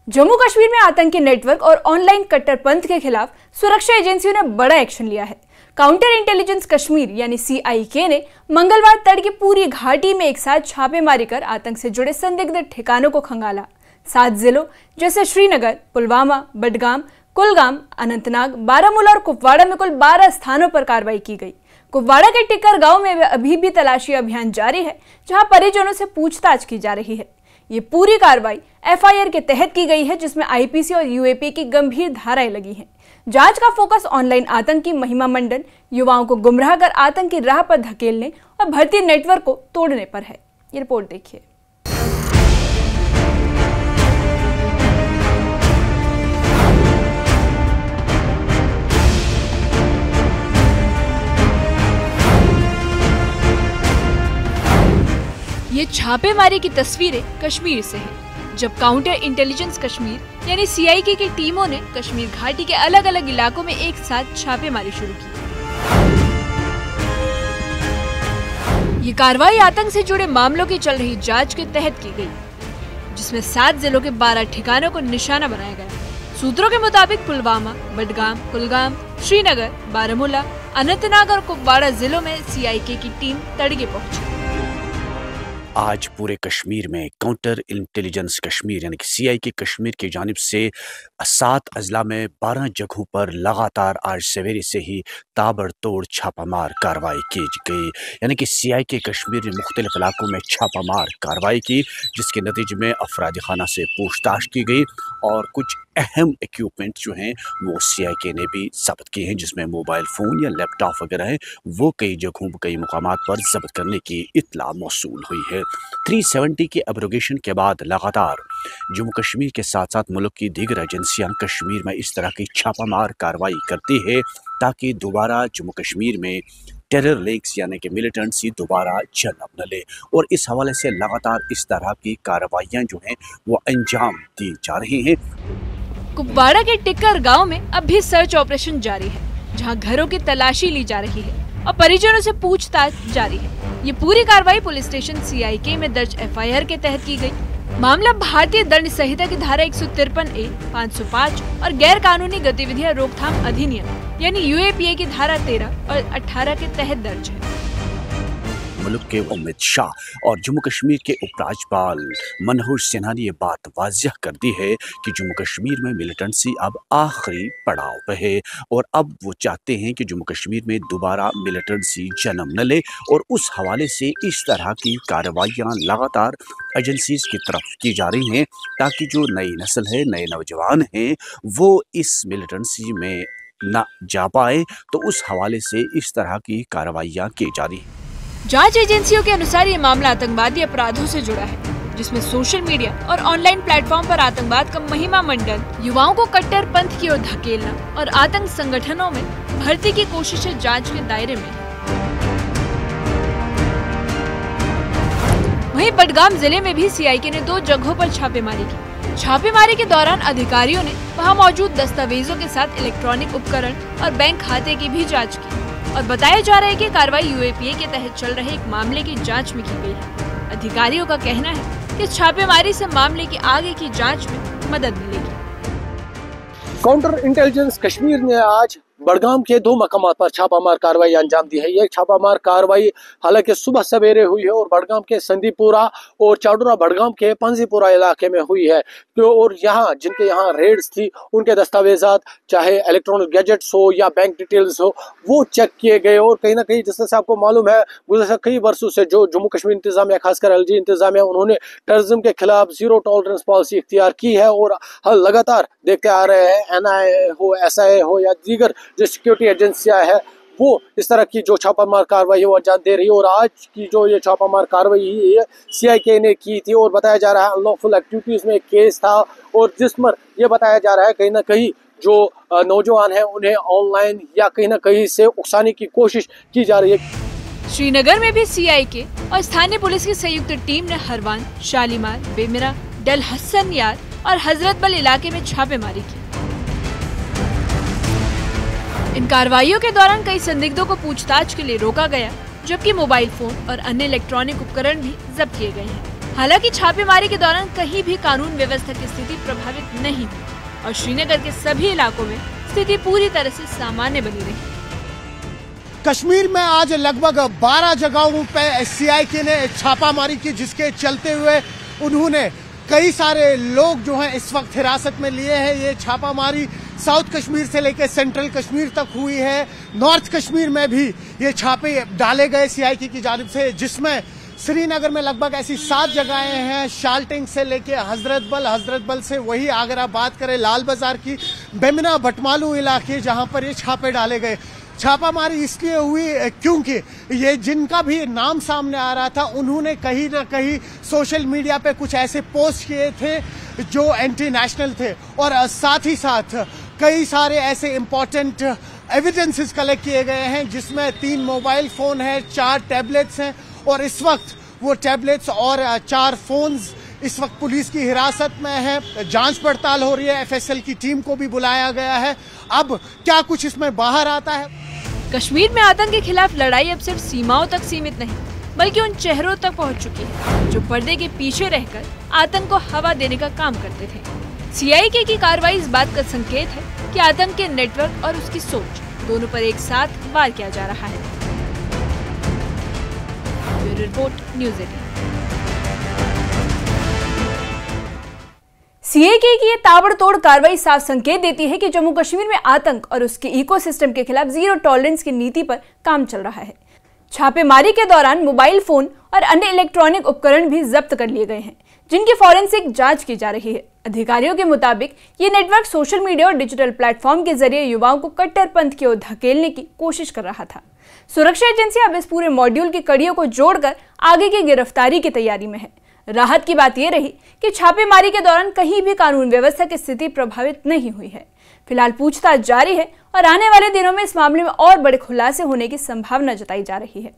जम्मू कश्मीर में आतंकी नेटवर्क और ऑनलाइन कट्टरपंथ के खिलाफ सुरक्षा एजेंसियों ने बड़ा एक्शन लिया है। काउंटर इंटेलिजेंस कश्मीर यानी CIK ने मंगलवार तड़के पूरी घाटी में एक साथ छापेमारी कर आतंक से जुड़े संदिग्ध ठिकानों को खंगाला। 7 जिलों जैसे श्रीनगर, पुलवामा, बडगाम, कुलगाम, अनंतनाग, बारामूला और कुपवाड़ा में कुल 12 स्थानों पर कार्रवाई की गई। कुपवाड़ा के टिक्कर गांव में अभी भी तलाशी अभियान जारी है, जहां परिजनों से पूछताछ की जा रही है। ये पूरी कार्रवाई FIR के तहत की गई है, जिसमें IPC और UAP की गंभीर धाराएं लगी हैं। जांच का फोकस ऑनलाइन आतंकी महिमा मंडन, युवाओं को गुमराह कर आतंक की राह पर धकेलने और भर्ती नेटवर्क को तोड़ने पर है। ये रिपोर्ट देखिए। ये छापेमारी की तस्वीरें कश्मीर से हैं, जब काउंटर इंटेलिजेंस कश्मीर यानी CIK की टीमों ने कश्मीर घाटी के अलग अलग इलाकों में एक साथ छापेमारी शुरू की। ये कार्रवाई आतंक से जुड़े मामलों की चल रही जांच के तहत की गई, जिसमें 7 जिलों के 12 ठिकानों को निशाना बनाया गया। सूत्रों के मुताबिक पुलवामा, बडगाम, कुलगाम, श्रीनगर, बारामूला, अनंतनाग और कुपवाड़ा जिलों में CIK की टीम तड़के पहुंची। आज पूरे कश्मीर में काउंटर इंटेलिजेंस कश्मीर यानी कि CIK कश्मीर की जानिब से 7 अजला में 12 जगहों पर लगातार आज सवेरे से ही ताबड़तोड़ छापामार कार्रवाई की गई। यानी कि CIK कश्मीर ने मुख्तलिफ इलाकों में छापामार कार्रवाई की, जिसके नतीजे में अफराद खाना से पूछताछ की गई और कुछ अहम इक्विपमेंट जो हैं वो CIK ने भी जब्त किए हैं, जिसमें मोबाइल फ़ोन या लैपटॉप वगैरह है, वो कई जगहों कई मुकामात पर जब्त करने की इत्तला मौसूल हुई है। 370 के एब्रोगेशन के बाद लगातार जम्मू कश्मीर के साथ साथ मुल्क की दीगर एजेंसियां कश्मीर में इस तरह की छापामार कार्रवाई करती है, ताकि दोबारा जम्मू कश्मीर में टेरर लिंक्स यानी कि मिलिटेंसी दोबारा जन्म न ले। और इस हवाले से लगातार इस तरह की कार्रवाइयाँ जो हैं वो अंजाम दी जा रही हैं। कुपवाड़ा के टिक्कर गांव में अब भी सर्च ऑपरेशन जारी है, जहां घरों की तलाशी ली जा रही है और परिजनों से पूछताछ जारी है। ये पूरी कार्रवाई पुलिस स्टेशन CIK में दर्ज FIR के तहत की गई। मामला भारतीय दंड संहिता की धारा 153A, 505 और गैर कानूनी गतिविधियां रोकथाम अधिनियम यानी UAPA की धारा 13 और 18 के तहत दर्ज है। मुल्क के अमित शाह और जम्मू कश्मीर के उपराज्यपाल मनोहर सिन्हा ने ये बात वाज़ह कर दी है कि जम्मू कश्मीर में मिलिटेंसी अब आखिरी पड़ाव पे है और अब वो चाहते हैं कि जम्मू कश्मीर में दोबारा मिलिटेंसी जन्म न ले। और उस हवाले से इस तरह की कार्रवाइयाँ लगातार एजेंसीज की तरफ की जा रही हैं, ताकि जो नई नस्ल है, नए नौजवान हैं, वो इस मिलिटेंसी में ना जा पाए। तो उस हवाले से इस तरह की कार्रवाइयाँ की जा रही हैं। जांच एजेंसियों के अनुसार ये मामला आतंकवादी अपराधों से जुड़ा है, जिसमें सोशल मीडिया और ऑनलाइन प्लेटफॉर्म पर आतंकवाद का महिमा मंडन, युवाओं को कट्टरपंथ की ओर धकेलना और आतंक संगठनों में भर्ती की कोशिशें जांच के दायरे में। वहीं बडगाम जिले में भी CIK ने 2 जगहों पर छापेमारी की। छापेमारी के दौरान अधिकारियों ने वहां मौजूद दस्तावेजों के साथ इलेक्ट्रॉनिक उपकरण और बैंक खाते की भी जाँच की और बताया जा रहा है कि कार्रवाई UAPA के तहत चल रहे एक मामले की जांच में की गई है। अधिकारियों का कहना है कि छापेमारी से मामले की आगे की जांच में मदद मिलेगी। काउंटर इंटेलिजेंस कश्मीर ने आज बडगाम के 2 मकामात पर छापामार कार्रवाई अंजाम दी है। ये छापामार कार्रवाई हालांकि सुबह सवेरे हुई है और बडगाम के संदीपुरा और चाडुरा बडगाम के पंजीपुरा इलाके में हुई है। और यहाँ जिनके यहाँ रेड्स थी, उनके दस्तावेजात चाहे इलेक्ट्रॉनिक गैजेट्स हो या बैंक डिटेल्स हो, वो चेक किए गए। और कहीं ना कहीं जिस से आपको मालूम है, गुज़श्ता कई वर्षों से जो जम्मू कश्मीर इंतजामिया, खासकर LG इंतजामिया, उन्होंने टेररिज्म के खिलाफ जीरो टॉलरेंस पॉलिसी इख्तियार की है और लगातार देखते आ रहे हैं NIA हो, SIA हो या दीगर जो सिक्योरिटी एजेंसियां है, वो इस तरह की जो छापामार कार्रवाई है वो अंजाम दे रही है। और आज की जो ये छापामार कार्रवाई है CIK ने की थी और बताया जा रहा है अनलॉफुल एक्टिविटीज में एक केस था और जिस पर यह बताया जा रहा है कहीं ना कहीं जो नौजवान है उन्हें ऑनलाइन या कहीं ना कहीं से उकसाने की कोशिश की जा रही है। श्रीनगर में भी CIK और स्थानीय पुलिस की संयुक्त टीम ने हरवान, शालीमार, बेमिरा, डल हसन यार और हजरतबल इलाके में छापेमारी की। इन कार्रवाइयों के दौरान कई संदिग्धों को पूछताछ के लिए रोका गया, जबकि मोबाइल फोन और अन्य इलेक्ट्रॉनिक उपकरण भी जब्त किए गए हैं। हालांकि छापेमारी के दौरान कहीं भी कानून व्यवस्था की स्थिति प्रभावित नहीं हुई और श्रीनगर के सभी इलाकों में स्थिति पूरी तरह से सामान्य बनी रही। कश्मीर में आज लगभग 12 जगहों पर CIK ने छापामारी की, जिसके चलते हुए उन्होंने कई सारे लोग जो हैं इस वक्त हिरासत में लिए हैं। ये छापामारी साउथ कश्मीर से लेकर सेंट्रल कश्मीर तक हुई है। नॉर्थ कश्मीर में भी ये छापे डाले गए CIK की जानिब से, जिसमें श्रीनगर में लगभग ऐसी 7 जगहें हैं, शालटिंग से लेके हजरत बल से वही अगर आप बात करें लाल बाजार की, बेमिना बटमालू इलाके जहां पर ये छापे डाले गए। छापामारी इसलिए हुई क्योंकि ये जिनका भी नाम सामने आ रहा था उन्होंने कहीं ना कहीं सोशल मीडिया पे कुछ ऐसे पोस्ट किए थे जो एंटी नेशनल थे, और साथ ही साथ कई सारे ऐसे इंपॉर्टेंट एविडेंसेस कलेक्ट किए गए हैं, जिसमें 3 मोबाइल फोन है, 4 टैबलेट्स हैं, और इस वक्त वो टैबलेट्स और 4 फोन्स इस वक्त पुलिस की हिरासत में है। जांच पड़ताल हो रही है, FSL की टीम को भी बुलाया गया है। अब क्या कुछ इसमें बाहर आता है। कश्मीर में आतंक के खिलाफ लड़ाई अब सिर्फ सीमाओं तक सीमित नहीं, बल्कि उन चेहरों तक पहुंच चुकी है जो पर्दे के पीछे रहकर आतंक को हवा देने का काम करते थे। CIK की कार्रवाई इस बात का संकेत है कि आतंक के नेटवर्क और उसकी सोच दोनों पर एक साथ वार किया जा रहा है। Bureau report, news 18। CIK की ये ताबड़तोड़ कार्रवाई साफ संकेत देती है कि जम्मू कश्मीर में आतंक और उसके इकोसिस्टम के खिलाफ जीरो टॉलरेंस की नीति पर काम चल रहा है। छापेमारी के दौरान मोबाइल फोन और अन्य इलेक्ट्रॉनिक उपकरण भी जब्त कर लिए गए हैं, जिनकी फॉरेंसिक जांच की जा रही है। अधिकारियों के मुताबिक ये नेटवर्क सोशल मीडिया और डिजिटल प्लेटफॉर्म के जरिए युवाओं को कट्टरपंथ की ओर धकेलने की कोशिश कर रहा था। सुरक्षा एजेंसी अब इस पूरे मॉड्यूल की कड़ियों को जोड़कर आगे की गिरफ्तारी की तैयारी में है। राहत की बात यह रही कि छापेमारी के दौरान कहीं भी कानून व्यवस्था की स्थिति प्रभावित नहीं हुई है। फिलहाल पूछताछ जारी है और आने वाले दिनों में इस मामले में और बड़े खुलासे होने की संभावना जताई जा रही है।